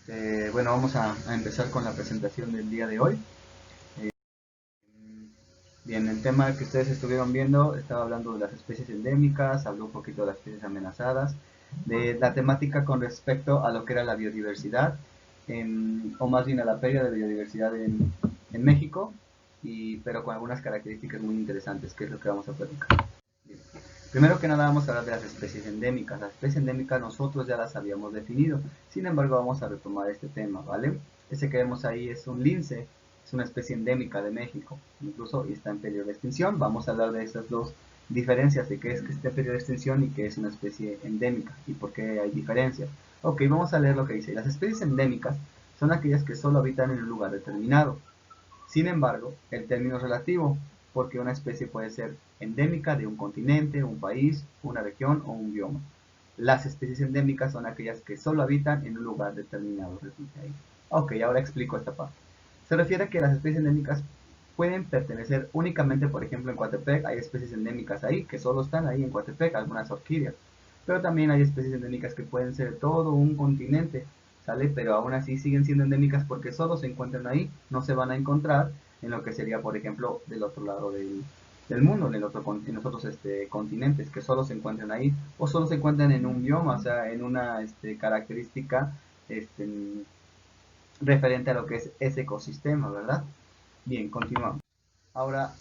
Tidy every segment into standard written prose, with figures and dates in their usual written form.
Bueno, vamos a empezar con la presentación del día de hoy. Eh, Bien, el tema que ustedes estuvieron viendo, estaba hablando de las especies endémicas, habló un poquito de las especies amenazadas, de la temática con respecto a lo que era la biodiversidad, o más bien a la pérdida de biodiversidad en México, pero con algunas características muy interesantes, que es lo que vamos a platicar. Bien. Primero que nada vamos a hablar de las especies endémicas. Las especies endémicas nosotros ya las habíamos definido, sin embargo vamos a retomar este tema, ¿vale? Ese que vemos ahí es un lince, es una especie endémica de México, incluso está en peligro de extinción. Vamos a hablar de estas dos diferencias, de qué es que esté en peligro de extinción y qué es una especie endémica y por qué hay diferencias. Ok, vamos a leer lo que dice. Las especies endémicas son aquellas que solo habitan en un lugar determinado. Sin embargo, el término es relativo, porque una especie puede ser endémica de un continente, un país, una región o un bioma. Las especies endémicas son aquellas que solo habitan en un lugar determinado, repite ahí. Ok, ahora explico esta parte. Se refiere a que las especies endémicas pueden pertenecer únicamente, por ejemplo, en Coatepec hay especies endémicas ahí, que solo están ahí en Coatepec, algunas orquídeas. Pero también hay especies endémicas que pueden ser todo un continente, ¿sale? Pero aún así siguen siendo endémicas porque solo se encuentran ahí, no se van a encontrar en lo que sería, por ejemplo, del otro lado del mundo, en los otros continentes, que solo se encuentran ahí, o solo se encuentran en un bioma, o sea, en una característica este, referente a lo que es ese ecosistema, ¿verdad? Bien, continuamos. Ahora,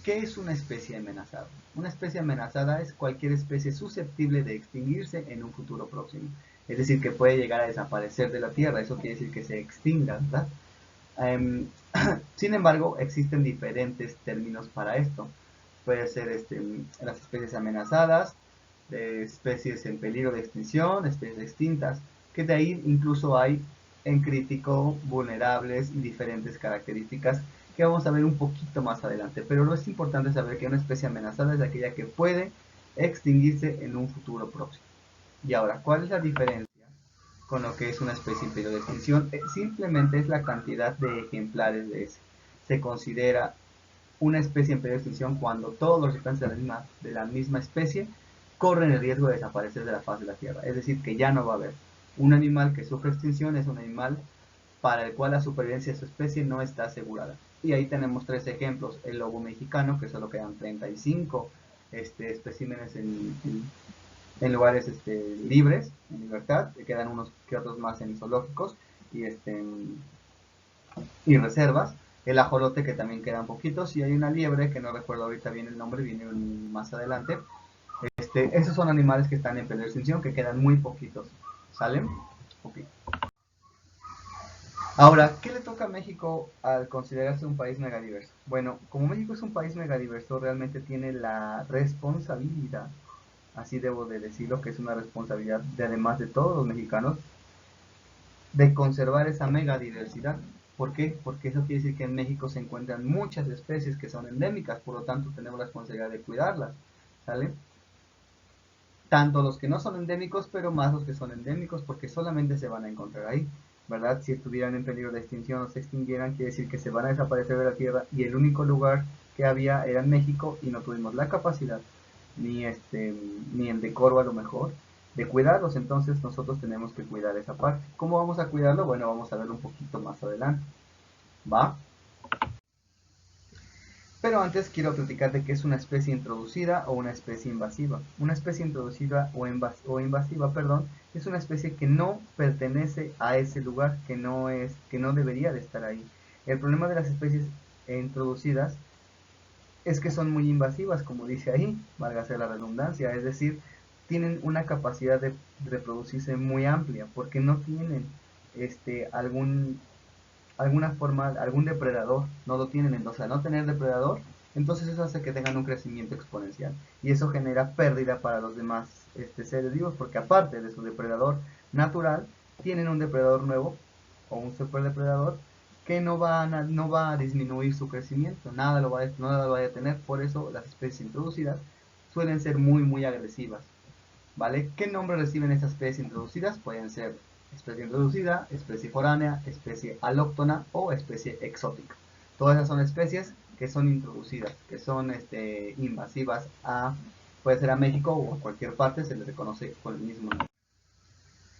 ¿qué es una especie amenazada? Una especie amenazada es cualquier especie susceptible de extinguirse en un futuro próximo. Es decir, que puede llegar a desaparecer de la Tierra. Eso quiere decir que se extinga, ¿verdad? Um, Sin embargo, existen diferentes términos para esto. Puede ser las especies amenazadas, especies en peligro de extinción, especies extintas, que de ahí incluso hay en crítico, vulnerables y diferentes características que vamos a ver un poquito más adelante. Pero lo es importante saber que una especie amenazada es aquella que puede extinguirse en un futuro próximo. Y ahora, ¿cuál es la diferencia con lo que es una especie en peligro de extinción? Simplemente es la cantidad de ejemplares de ese. Se considera una especie en peligro de extinción cuando todos los restantes de la misma especie corren el riesgo de desaparecer de la faz de la Tierra. Es decir, que ya no va a haber. Un animal que sufre extinción es un animal para el cual la supervivencia de su especie no está asegurada. Y ahí tenemos tres ejemplos. El lobo mexicano, que solo quedan 35 especímenes en lugares libres, en libertad, quedan unos que otros más en zoológicos y, y reservas. El ajolote, que también quedan poquitos, y hay una liebre que no recuerdo ahorita bien el nombre, viene más adelante. Esos son animales que están en peligro de extinción, que quedan muy poquitos. ¿Salen? Ok. Ahora, ¿qué le toca a México al considerarse un país megadiverso? Bueno, como México es un país megadiverso, realmente tiene la responsabilidad, así debo de decirlo, que es una responsabilidad de además de todos los mexicanos, de conservar esa megadiversidad. ¿Por qué? Porque eso quiere decir que en México se encuentran muchas especies que son endémicas, por lo tanto tenemos la responsabilidad de cuidarlas, ¿sale? Tanto los que no son endémicos, pero más los que son endémicos, porque solamente se van a encontrar ahí, ¿verdad? Si estuvieran en peligro de extinción o se extinguieran, quiere decir que se van a desaparecer de la Tierra y el único lugar que había era en México y no tuvimos la capacidad ni el decoro a lo mejor de cuidarlos. Entonces nosotros tenemos que cuidar esa parte. ¿Cómo vamos a cuidarlo? Bueno, vamos a verlo un poquito más adelante, ¿va? Pero antes quiero platicar de qué es una especie introducida o una especie invasiva. Una especie introducida o invasiva, perdón, es una especie que no pertenece a ese lugar, que no debería de estar ahí. El problema de las especies introducidas es que son muy invasivas, como dice ahí, válgase la redundancia, es decir, tienen una capacidad de reproducirse muy amplia, porque no tienen algún alguna forma, algún depredador, no lo tienen. Entonces al no tener depredador, entonces eso hace que tengan un crecimiento exponencial y eso genera pérdida para los demás seres vivos, porque aparte de su depredador natural, tienen un depredador nuevo o un superdepredador que no va a disminuir su crecimiento, nada lo va a detener. Por eso las especies introducidas suelen ser muy agresivas, ¿vale? ¿Qué nombre reciben estas especies introducidas? Pueden ser especie introducida, especie foránea, especie alóctona o especie exótica. Todas esas son especies que son introducidas, que son invasivas puede ser a México o a cualquier parte, se les reconoce con el mismo nombre.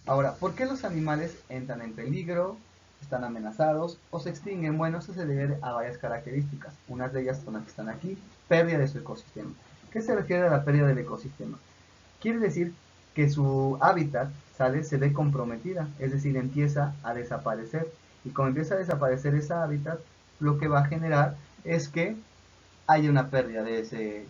Ahora, ¿por qué los animales entran en peligro, están amenazados o se extinguen? Bueno, eso se debe a varias características. Unas de ellas son las que están aquí: pérdida de su ecosistema. ¿Qué se refiere a la pérdida del ecosistema? Quiere decir que su hábitat, ¿sale?, se ve comprometida, es decir, empieza a desaparecer. Y como empieza a desaparecer ese hábitat, lo que va a generar es que haya una pérdida de ese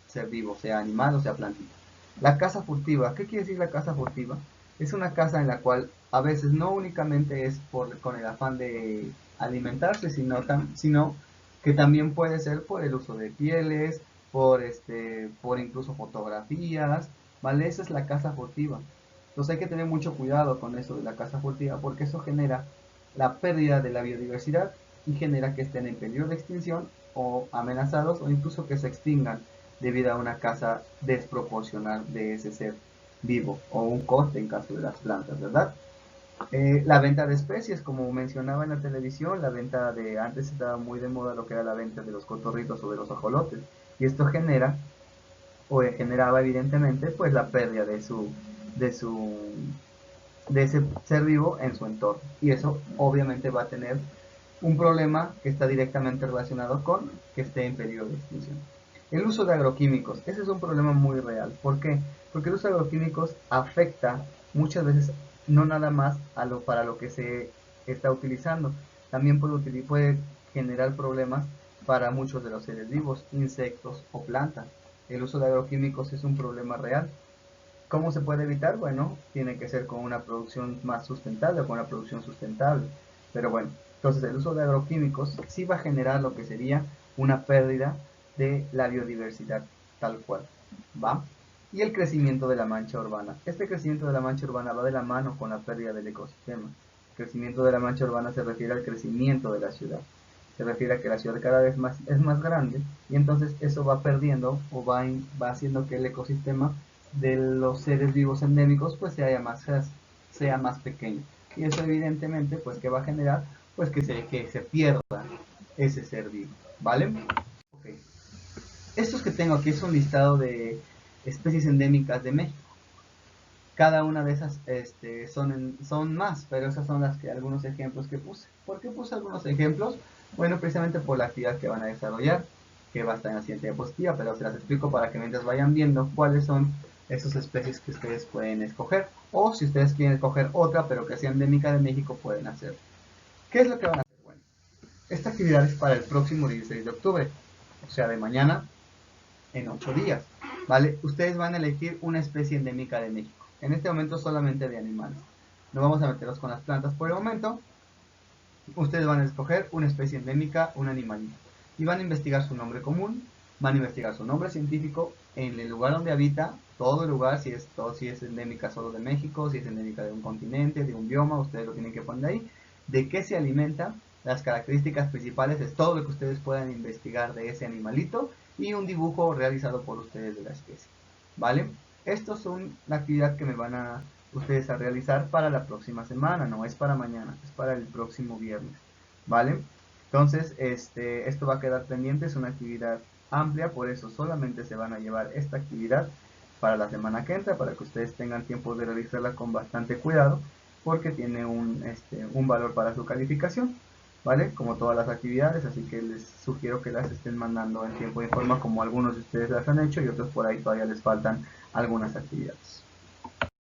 ser vivo, sea animal o sea plantita. La caza furtiva. ¿Qué quiere decir la caza furtiva? Es una caza en la cual a veces no únicamente es con el afán de alimentarse, sino que también puede ser por el uso de pieles, por incluso fotografías, ¿vale? Esa es la caza furtiva. Entonces hay que tener mucho cuidado con eso de la caza furtiva, porque eso genera la pérdida de la biodiversidad y genera que estén en peligro de extinción o amenazados, o incluso que se extingan debido a una caza desproporcional de ese ser vivo, o un corte en caso de las plantas, ¿verdad? La venta de especies, como mencionaba en la televisión, la venta de, antes estaba muy de moda lo que era la venta de los cotorritos o de los ajolotes, y esto genera, o generaba evidentemente, pues la pérdida de su, de ese ser vivo en su entorno, y eso obviamente va a tener un problema que está directamente relacionado con que esté en peligro de extinción. El uso de agroquímicos, ese es un problema muy real. ¿Por qué? Porque el uso de agroquímicos afecta muchas veces no nada más para lo que se está utilizando, también puede generar problemas para muchos de los seres vivos, insectos o plantas. El uso de agroquímicos es un problema real. ¿Cómo se puede evitar? Bueno, tiene que ser con una producción más sustentable o con una producción sustentable. Pero bueno, entonces el uso de agroquímicos sí va a generar lo que sería una pérdida de la biodiversidad tal cual, ¿va? Y el crecimiento de la mancha urbana. Este crecimiento de la mancha urbana va de la mano con la pérdida del ecosistema. El crecimiento de la mancha urbana se refiere al crecimiento de la ciudad. Se refiere a que la ciudad cada vez más es más grande, y entonces eso va perdiendo o va haciendo que el ecosistema de los seres vivos endémicos pues sea más pequeño, y eso evidentemente pues que va a generar pues que se pierda ese ser vivo, ¿vale? Okay. Estos que tengo aquí es un listado de especies endémicas de México. Cada una de esas son más, pero esas son algunos ejemplos que puse. ¿Por qué puse algunos ejemplos? Bueno, precisamente por la actividad que van a desarrollar, que va a estar en la siguiente diapositiva, pero se las explico para que mientras vayan viendo cuáles son esas especies que ustedes pueden escoger, o si ustedes quieren escoger otra, pero que sea endémica de México, pueden hacerlo. ¿Qué es lo que van a hacer? Bueno, esta actividad es para el próximo 16 de octubre, o sea, de mañana en 8 días, ¿vale? Ustedes van a elegir una especie endémica de México. En este momento solamente de animales. No vamos a meterlos con las plantas por el momento. Ustedes van a escoger una especie endémica, un animalito. Y van a investigar su nombre común, van a investigar su nombre científico, en el lugar donde habita, todo el lugar, si es endémica solo de México, si es endémica de un continente, de un bioma, ustedes lo tienen que poner ahí. De qué se alimenta, las características principales, es todo lo que ustedes puedan investigar de ese animalito, y un dibujo realizado por ustedes de la especie, ¿vale? Esto es la actividad que me van a ustedes a realizar para la próxima semana, no es para mañana, es para el próximo viernes, ¿vale? Entonces, esto va a quedar pendiente, es una actividad amplia, por eso solamente se van a llevar esta actividad para la semana que entra, para que ustedes tengan tiempo de realizarla con bastante cuidado, porque tiene un valor para su calificación, ¿vale? Como todas las actividades, así que les sugiero que las estén mandando en tiempo y forma, como algunos de ustedes las han hecho y otros por ahí todavía les faltan algunas actividades.